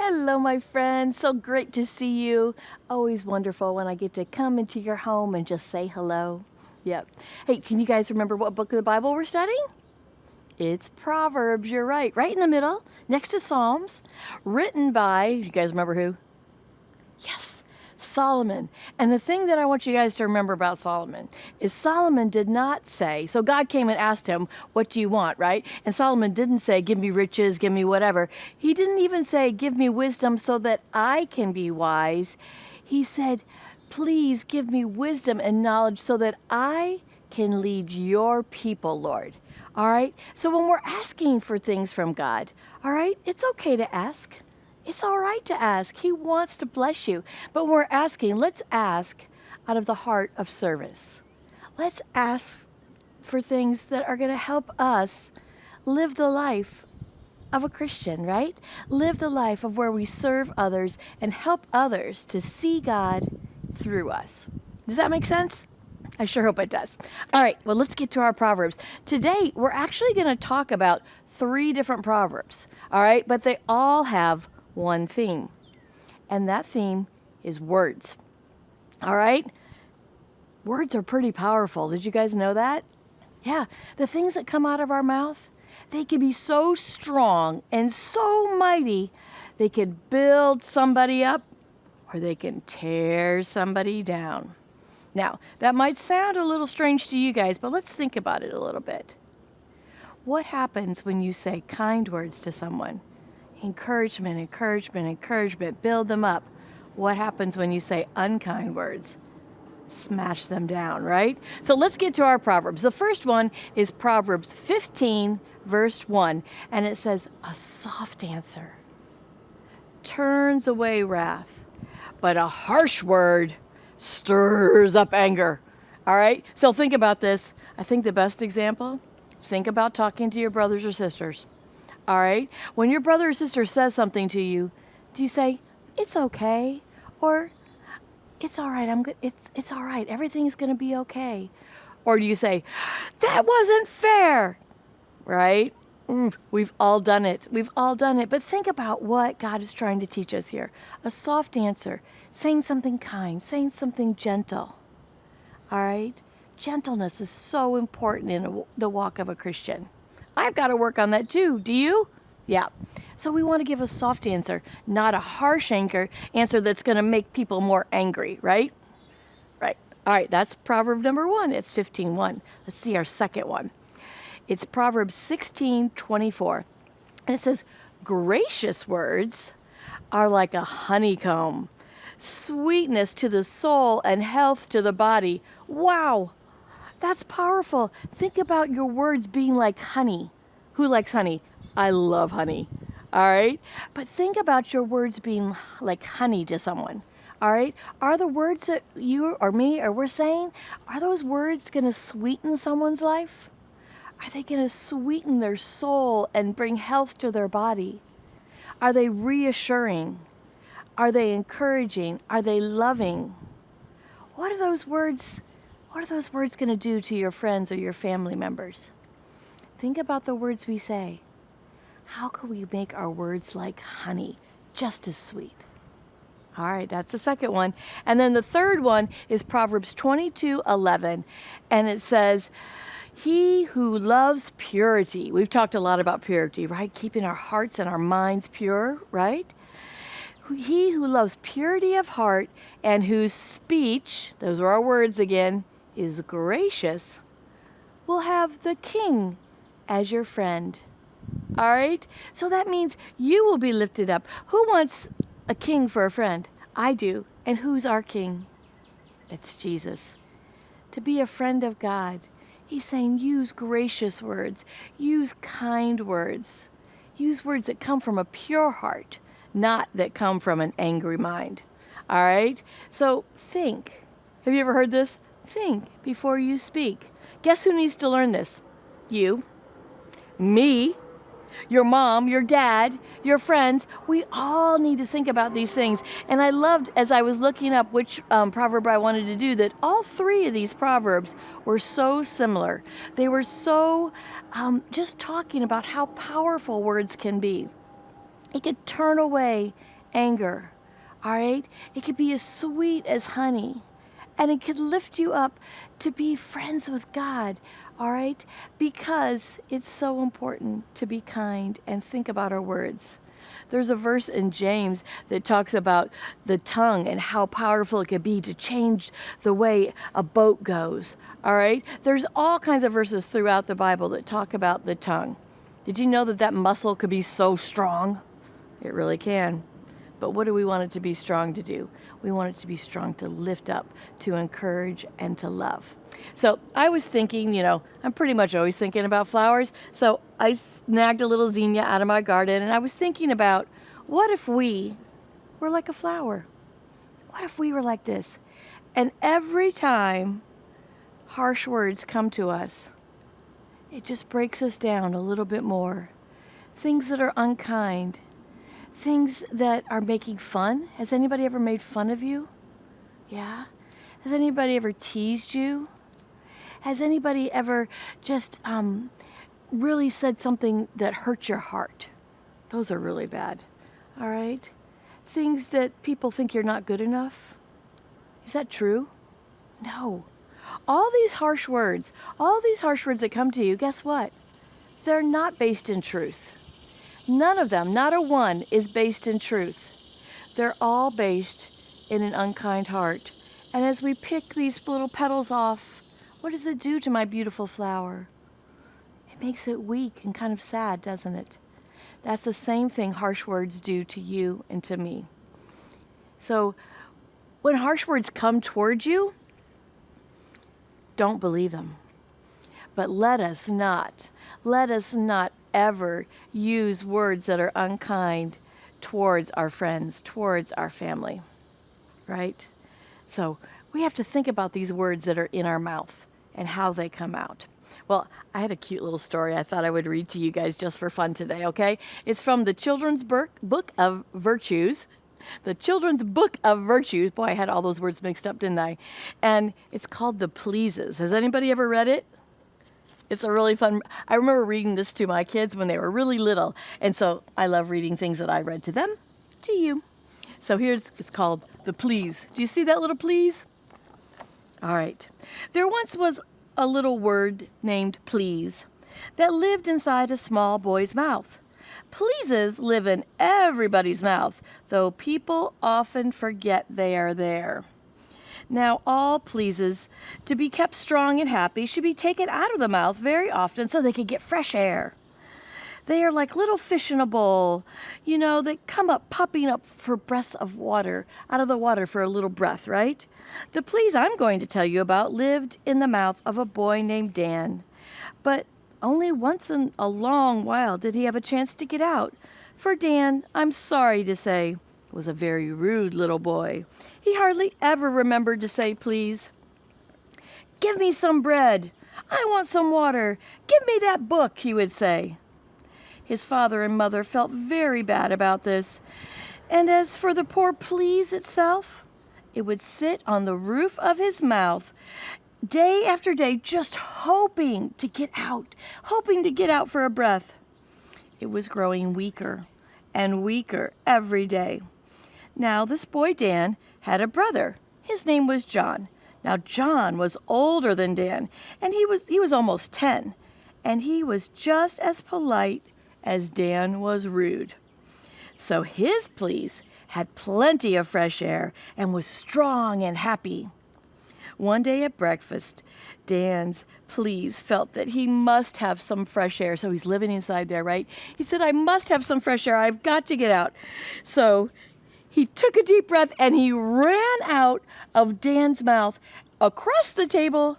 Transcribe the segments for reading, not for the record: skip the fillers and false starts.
Hello, my friends. So great to see you. Always wonderful when I get to come into your home and just say hello. Yep. Hey, can you guys remember what book of the Bible we're studying? It's Proverbs. You're right in the middle, next to Psalms, written by, you guys remember who? Yes, Solomon. And the thing that I want you guys to remember about Solomon is Solomon did not say, so God came and asked him, what do you want, right? And Solomon didn't say, give me riches, give me whatever. He didn't even say, give me wisdom so that I can be wise. He said, please give me wisdom and knowledge so that I can lead your people, Lord. All right? So when we're asking for things from God, all right, it's okay to ask. It's all right to ask. He wants to bless you. But when we're asking, let's ask out of the heart of service. Let's ask for things that are going to help us live the life of a Christian, right? Live the life of where we serve others and help others to see God through us. Does that make sense? I sure hope it does. All right, well, let's get to our Proverbs. Today, we're actually going to talk about 3 different Proverbs, all right? But they all have one theme, and that theme is words, all right? Words are pretty powerful. Did you guys know that? Yeah, the things that come out of our mouth, they can be so strong and so mighty, they can build somebody up or they can tear somebody down. Now, that might sound a little strange to you guys, but let's think about it a little bit. What happens when you say kind words to someone? Encouragement, encouragement, encouragement, build them up. What happens when you say unkind words? Smash them down, right? So let's get to our Proverbs. The first one is Proverbs 15, verse 1, and it says, a soft answer turns away wrath, but a harsh word stirs up anger. All right? So think about this. I think the best example, think about talking to your brothers or sisters. All right? When your brother or sister says something to you, do you say, it's okay? Or, it's all right, I'm good. It's all right. Everything's going to be okay. Or do you say, that wasn't fair? Right? We've all done it. We've all done it. But think about what God is trying to teach us here. A soft answer, saying something kind, saying something gentle. All right? Gentleness is so important in the walk of a Christian. I've got to work on that too. Do you? Yeah. So we want to give a soft answer, not a harsh answer that's going to make people more angry, right? Right. All right, that's Proverb number 1. It's 15:1. Let's see our second one. It's Proverbs 16:24. And it says, gracious words are like a honeycomb, sweetness to the soul and health to the body. Wow, that's powerful. Think about your words being like honey. Who likes honey? I love honey. All right? But think about your words being like honey to someone. All right? Are the words that you or me or we're saying, are those words going to sweeten someone's life? Are they going to sweeten their soul and bring health to their body? Are they reassuring? Are they encouraging? Are they loving? What are those words going to do to your friends or your family members? Think about the words we say. How can we make our words like honey, just as sweet? All right, that's the second one. And then the third one is Proverbs 22:11, and it says, he who loves purity. We've talked a lot about purity, right? Keeping our hearts and our minds pure, right? He who loves purity of heart and whose speech, those are our words again, is gracious, will have the king as your friend. All right? So that means you will be lifted up. Who wants a king for a friend? I do. And who's our king? It's Jesus. To be a friend of God, he's saying use gracious words, use kind words, use words that come from a pure heart, not that come from an angry mind. All right? So think. Have you ever heard this? Think before you speak. Guess who needs to learn this? You, me, your mom, your dad, your friends. We all need to think about these things. And I loved, as I was looking up which proverb I wanted to do, that all 3 of these proverbs were so similar. They were so just talking about how powerful words can be. It could turn away anger. All right? It could be as sweet as honey. And it could lift you up to be friends with God. All right? Because it's so important to be kind and think about our words. There's a verse in James that talks about the tongue and how powerful it could be to change the way a boat goes. All right? There's all kinds of verses throughout the Bible that talk about the tongue. Did you know that that muscle could be so strong? It really can. But what do we want it to be strong to do? We want it to be strong to lift up, to encourage, and to love. So I was thinking, I'm pretty much always thinking about flowers. So I snagged a little zinnia out of my garden, and I was thinking about, what if we were like a flower? What if we were like this? And every time harsh words come to us, it just breaks us down a little bit more. Things that are unkind, things that are making fun. Has anybody ever made fun of you? Yeah? Has anybody ever teased you? Has anybody ever just really said something that hurt your heart? Those are really bad. All right? Things that people think you're not good enough. Is that true? No. All these harsh words that come to you, guess what? They're not based in truth. None of them, not a one, is based in truth. They're all based in an unkind heart. And as we pick these little petals off, what does it do to my beautiful flower? It makes it weak and kind of sad, doesn't it? That's the same thing harsh words do to you and to me. So when harsh words come towards you, don't believe them. But let us not ever use words that are unkind towards our friends, towards our family, right? So we have to think about these words that are in our mouth and how they come out. Well, I had a cute little story I thought I would read to you guys just for fun today, okay? It's from the Children's Book of Virtues. The Children's Book of Virtues. Boy, I had all those words mixed up, didn't I? And it's called The Pleases. Has anybody ever read it? It's a really fun, I remember reading this to my kids when they were really little. And so I love reading things that I read to them, to you. So it's called The Please. Do you see that little please? All right. There once was a little word named please that lived inside a small boy's mouth. Pleases live in everybody's mouth, though people often forget they are there. Now, all pleases, to be kept strong and happy, should be taken out of the mouth very often so they can get fresh air. They are like little fish in a bowl, that come up, popping up for breaths of water, out of the water for a little breath, right? The please I'm going to tell you about lived in the mouth of a boy named Dan. But only once in a long while did he have a chance to get out. For Dan, I'm sorry to say, was a very rude little boy. He hardly ever remembered to say please. Give me some bread. I want some water. Give me that book, he would say. His father and mother felt very bad about this. And as for the poor please itself, it would sit on the roof of his mouth day after day, just hoping to get out for a breath. It was growing weaker and weaker every day. Now, this boy Dan had a brother. His name was John. Now, John was older than Dan, and he was almost 10, and he was just as polite as Dan was rude. So his please had plenty of fresh air and was strong and happy. One day at breakfast, Dan's please felt that he must have some fresh air. So he's living inside there, right? He said, I must have some fresh air. I've got to get out. So he took a deep breath and he ran out of Dan's mouth across the table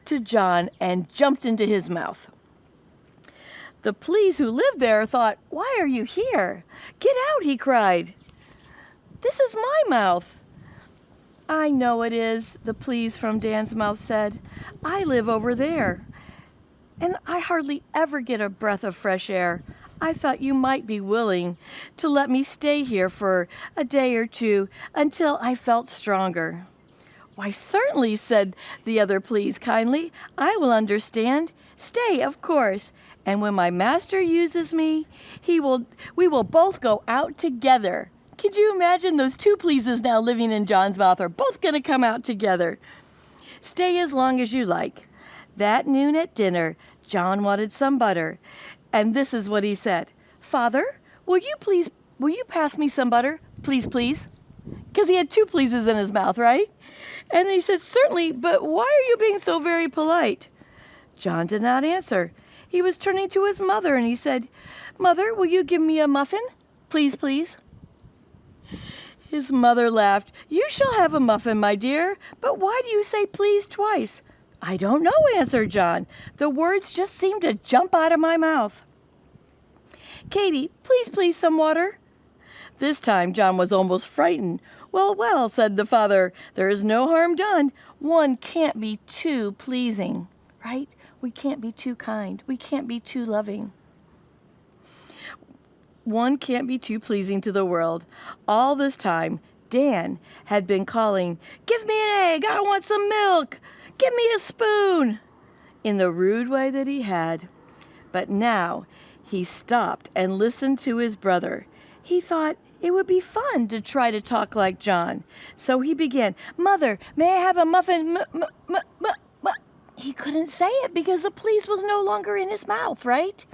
to John and jumped into his mouth. The please who lived there thought, why are you here? Get out, he cried. This is my mouth. I know it is, the please from Dan's mouth said. I live over there, and I hardly ever get a breath of fresh air. I thought you might be willing to let me stay here for a day or two until I felt stronger. Why, certainly, said the other please kindly. I will understand. Stay, of course. And when my master uses me, we will both go out together. Could you imagine those two pleases now living in John's mouth are both going to come out together? Stay as long as you like. That noon at dinner, John wanted some butter. And this is what he said. Father, will you pass me some butter? Please, please. Because he had two pleases in his mouth, right? And then he said, certainly, but why are you being so very polite? John did not answer. He was turning to his mother and he said, Mother, will you give me a muffin? Please, please. His mother laughed. You shall have a muffin, my dear, but why do you say please twice? I don't know, answered John. The words just seemed to jump out of my mouth. Katie, please, some water. This time John was almost frightened. Well, well, said the father, there is no harm done. One can't be too pleasing, right? We can't be too kind. We can't be too loving. One can't be too pleasing to the world. All this time, Dan had been calling, give me an egg, I want some milk, give me a spoon, in the rude way that he had. But now he stopped and listened to his brother. He thought it would be fun to try to talk like John. So he began, Mother, may I have a muffin? He couldn't say it because the please was no longer in his mouth, right?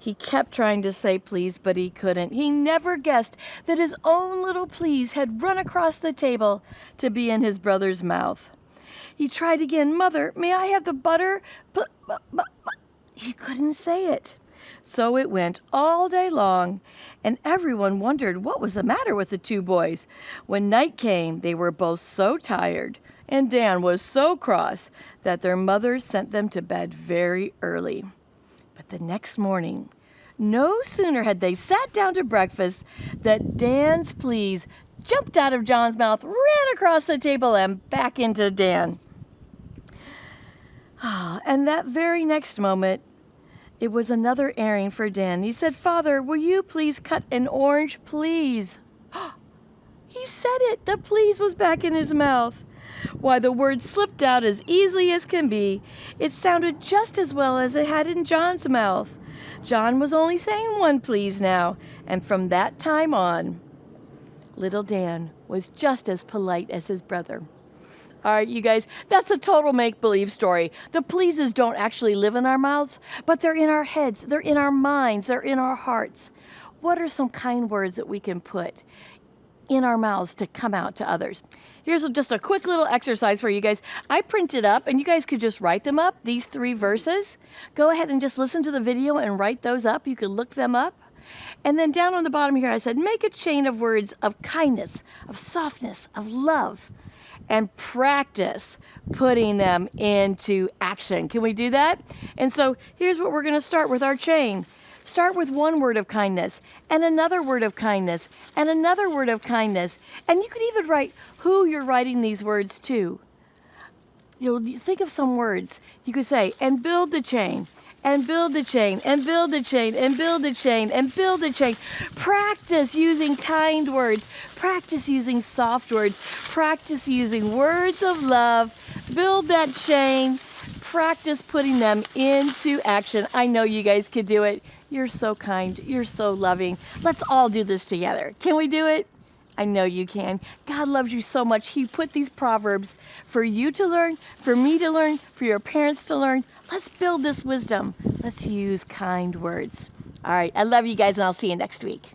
He kept trying to say please, but he couldn't. He never guessed that his own little please had run across the table to be in his brother's mouth. He tried again, Mother, may I have the butter? He couldn't say it. So it went all day long, and everyone wondered what was the matter with the two boys. When night came, they were both so tired, and Dan was so cross that their mothers sent them to bed very early. But the next morning, no sooner had they sat down to breakfast that Dan's please jumped out of John's mouth, ran across the table, and back into Dan. And that very next moment, it was another errand for Dan. He said, Father, will you please cut an orange, please? He said it. The please was back in his mouth. Why, the word slipped out as easily as can be. It sounded just as well as it had in John's mouth. John was only saying one please now, and from that time on, little Dan was just as polite as his brother. All right, you guys, that's a total make-believe story. The pleases don't actually live in our mouths, but they're in our heads, they're in our minds, they're in our hearts. What are some kind words that we can put in our mouths to come out to others? Here's just a quick little exercise for you guys. I printed up, and you guys could just write them up, these 3 verses. Go ahead and just listen to the video and write those up. You could look them up. And then down on the bottom here, I said, make a chain of words of kindness, of softness, of love, and practice putting them into action. Can we do that? And so here's what we're going to start with our chain. Start with one word of kindness, and another word of kindness, and another word of kindness. And you could even write who you're writing these words to. You know, think of some words. You could say, and build the chain, and build the chain, and build the chain, and build the chain, and build the chain. Practice using kind words. Practice using soft words. Practice using words of love. Build that chain. Practice putting them into action. I know you guys could do it. You're so kind. You're so loving. Let's all do this together. Can we do it? I know you can. God loves you so much. He put these proverbs for you to learn, for me to learn, for your parents to learn. Let's build this wisdom. Let's use kind words. All right. I love you guys, and I'll see you next week.